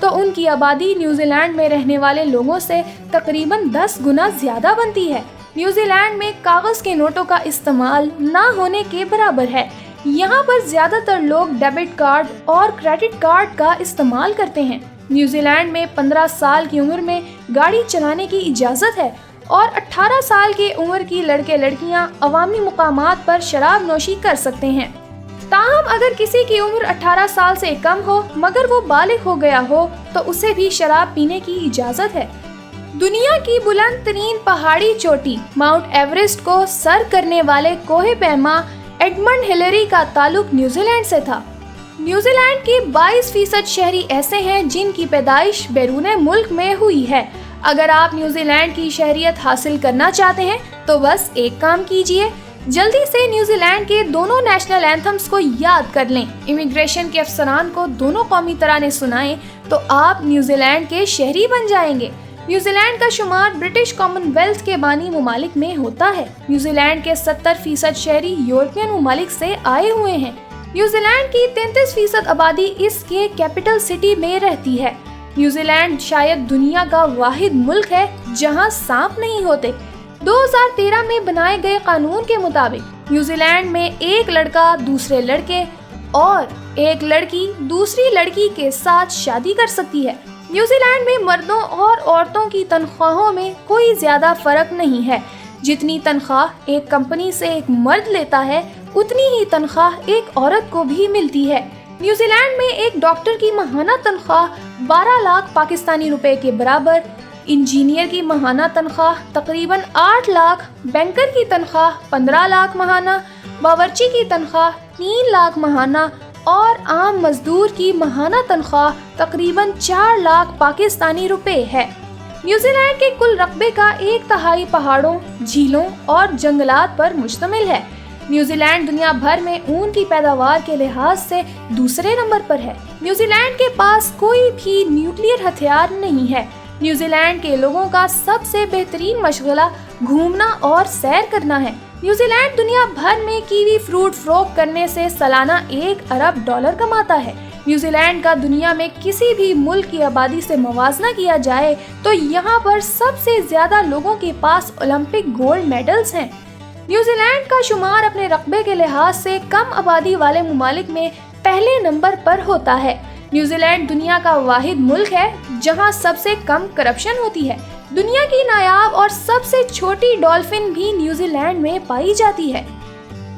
تو ان کی آبادی نیوزی لینڈ میں رہنے والے لوگوں سے تقریباً 10 گنا زیادہ بنتی ہے۔ نیوزی لینڈ میں کاغذ کے نوٹوں کا استعمال نہ ہونے کے برابر ہے۔ یہاں پر زیادہ تر لوگ ڈیبٹ کارڈ اور کریڈٹ کارڈ کا استعمال کرتے ہیں۔ نیوزی لینڈ میں 15 سال کی عمر میں گاڑی چلانے کی اجازت ہے اور 18 سال کی عمر کی لڑکے لڑکیاں عوامی مقامات پر شراب نوشی کر سکتے ہیں۔ تاہم اگر کسی کی عمر 18 سال سے کم ہو مگر وہ بالغ ہو گیا ہو تو اسے بھی شراب پینے کی اجازت ہے۔ دنیا کی بلند ترین پہاڑی چوٹی ماؤنٹ ایورسٹ کو سر کرنے والے کوہ پیما ایڈمنڈ ہلیری کا تعلق نیوزی لینڈ سے تھا۔ نیوزی لینڈ کے 22% شہری ایسے ہیں جن کی پیدائش بیرون ملک میں ہوئی ہے۔ اگر آپ نیوزی لینڈ کی شہریت حاصل کرنا چاہتے ہیں تو بس ایک کام کیجئے، جلدی سے نیوزی لینڈ کے دونوں نیشنل اینتھمز کو یاد کر لیں، امیگریشن کے افسران کو دونوں قومی ترانے سنائیں تو آپ نیوزی لینڈ کے شہری بن جائیں گے۔ نیوزی لینڈ کا شمار برٹش کامن ویلتھ کے بانی ممالک میں ہوتا ہے۔ نیوزی لینڈ کے 70% شہری یورپین ممالک سے آئے ہوئے ہیں۔ نیوزی لینڈ کی 33% آبادی اس کے کیپٹل سٹی میں رہتی ہے۔ نیوزی لینڈ شاید دنیا کا واحد ملک ہے جہاں سانپ نہیں ہوتے۔ 2013 میں بنائے گئے قانون کے مطابق نیوزی لینڈ میں ایک لڑکا دوسرے لڑکے اور ایک لڑکی دوسری لڑکی کے ساتھ شادی کر سکتی ہے۔ نیوزی لینڈ میں مردوں اور عورتوں کی تنخواہوں میں کوئی زیادہ فرق نہیں ہے۔ جتنی تنخواہ ایک کمپنی سے ایک مرد لیتا ہے اتنی ہی تنخواہ ایک عورت کو بھی ملتی ہے۔ نیوزی لینڈ میں ایک ڈاکٹر کی ماہانہ تنخواہ 12 لاکھ پاکستانی روپے کے برابر، انجینئر کی ماہانہ تنخواہ تقریباً 8 لاکھ، بینکر کی تنخواہ 15 لاکھ ماہانہ، باورچی کی تنخواہ 3 لاکھ ماہانہ اور عام مزدور کی ماہانہ تنخواہ تقریباً 4 لاکھ پاکستانی روپے ہے۔ نیوزی لینڈ کے کل رقبے کا 1/3 پہاڑوں، جھیلوں اور جنگلات پر مشتمل ہے۔ نیوزی لینڈ دنیا بھر میں اون کی پیداوار کے لحاظ سے دوسرے نمبر پر ہے۔ نیوزی لینڈ کے پاس کوئی بھی نیوکلیئر ہتھیار نہیں ہے۔ نیوزی لینڈ کے لوگوں کا سب سے بہترین مشغلہ گھومنا اور سیر کرنا ہے۔ نیوزی لینڈ دنیا بھر میں کیوی فروٹ فروخت کرنے سے سالانہ $1 ارب کماتا ہے۔ نیوزی لینڈ کا دنیا میں کسی بھی ملک کی آبادی سے موازنہ کیا جائے تو یہاں پر سب سے زیادہ لوگوں کے پاس اولمپک گولڈ میڈلز ہیں۔ نیوزی لینڈ کا شمار اپنے رقبے کے لحاظ سے کم آبادی والے ممالک میں پہلے نمبر پر ہوتا ہے۔ نیوزی لینڈ دنیا کا واحد ملک ہے جہاں سب سے کم کرپشن ہوتی ہے۔ دنیا کی نایاب اور سب سے چھوٹی ڈولفن بھی نیوزی لینڈ میں پائی جاتی ہے۔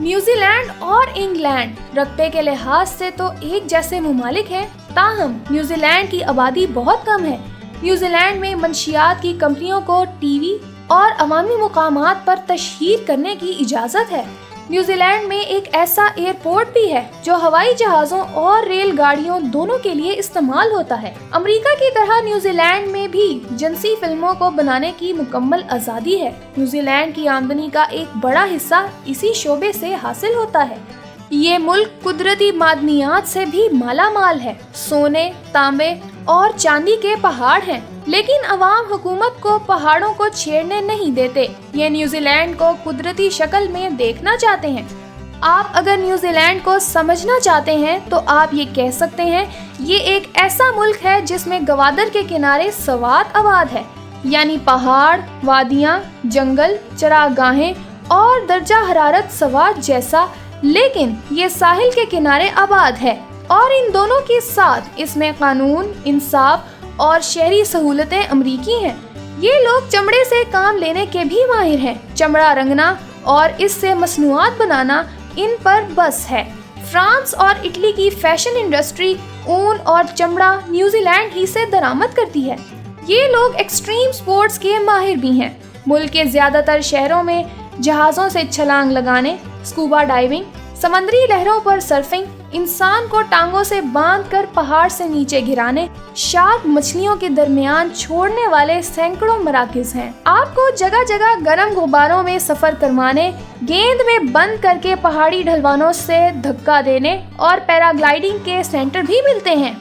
نیوزی لینڈ اور انگلینڈ رقبے کے لحاظ سے تو ایک جیسے ممالک ہیں، تاہم نیوزی لینڈ کی آبادی بہت کم ہے۔ نیوزی لینڈ میں منشیات کی کمپنیوں کو ٹی وی اور عوامی مقامات پر تشہیر کرنے کی اجازت ہے۔ نیوزی لینڈ میں ایک ایسا ایئرپورٹ بھی ہے جو ہوائی جہازوں اور ریل گاڑیوں دونوں کے لیے استعمال ہوتا ہے۔ امریکہ کی طرح نیوزی لینڈ میں بھی جنسی فلموں کو بنانے کی مکمل آزادی ہے۔ نیوزی لینڈ کی آمدنی کا ایک بڑا حصہ اسی شعبے سے حاصل ہوتا ہے۔ یہ ملک قدرتی معدنیات سے بھی مالا مال ہے۔ سونے، تانبے اور چاندی کے پہاڑ ہیں، لیکن عوام حکومت کو پہاڑوں کو چھیڑنے نہیں دیتے۔ یہ نیوزی لینڈ کو قدرتی شکل میں دیکھنا چاہتے ہیں۔ آپ اگر نیوزی لینڈ کو سمجھنا چاہتے ہیں تو آپ یہ کہہ سکتے ہیں یہ ایک ایسا ملک ہے جس میں گوادر کے کنارے سوات آباد ہے، یعنی پہاڑ، وادیاں، جنگل، چراگاہیں اور درجہ حرارت سوات جیسا، لیکن یہ ساحل کے کنارے آباد ہے اور ان دونوں کے ساتھ اس میں قانون، انصاف اور شہری سہولتیں امریکی ہیں۔ یہ لوگ چمڑے سے کام لینے کے بھی ماہر ہیں۔ چمڑا رنگنا اور اس سے مصنوعات بنانا ان پر بس ہے۔ فرانس اور اٹلی کی فیشن انڈسٹری اون اور چمڑا نیوزی لینڈ ہی سے درآمد کرتی ہے۔ یہ لوگ ایکسٹریم سپورٹس کے ماہر بھی ہیں۔ ملک کے زیادہ تر شہروں میں جہازوں سے چھلانگ لگانے، اسکوبا ڈائیونگ، سمندری لہروں پر سرفنگ، انسان کو ٹانگوں سے باندھ کر پہاڑ سے نیچے گرانے، شارک مچھلیوں کے درمیان چھوڑنے والے سینکڑوں مراکز ہیں۔ آپ کو جگہ جگہ گرم غباروں میں سفر کروانے، گیند میں بند کر کے پہاڑی ڈھلوانوں سے دھکا دینے اور پیراگلائیڈنگ کے سینٹر بھی ملتے ہیں۔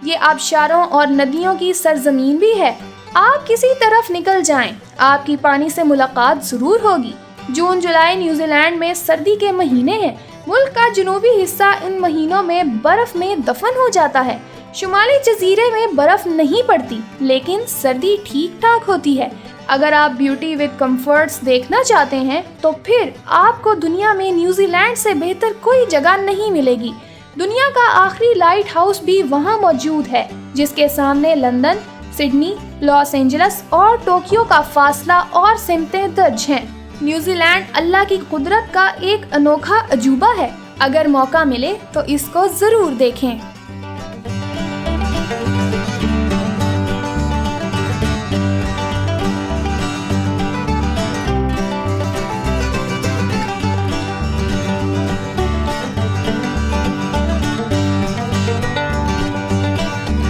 یہ آبشاروں اور ندیوں کی سرزمین بھی ہے۔ آپ کسی طرف نکل جائیں، آپ کی پانی سے ملاقات ضرور ہوگی۔ جون جولائی نیوزی لینڈ میں سردی کے مہینے ہیں، ملک کا جنوبی حصہ ان مہینوں میں برف میں دفن ہو جاتا ہے۔ شمالی جزیرے میں برف نہیں پڑتی، لیکن سردی ٹھیک ٹھاک ہوتی ہے۔ اگر آپ بیوٹی وتھ کمفرٹس دیکھنا چاہتے ہیں تو پھر آپ کو دنیا میں نیوزی لینڈ سے بہتر کوئی جگہ نہیں ملے گی۔ دنیا کا آخری لائٹ ہاؤس بھی وہاں موجود ہے، جس کے سامنے لندن، سڈنی، لاس اینجلس اور ٹوکیو کا فاصلہ اور سمتیں درج ہیں۔ نیوزی لینڈ اللہ کی قدرت کا ایک انوکھا عجوبہ ہے۔ اگر موقع ملے تو اس کو ضرور دیکھیں۔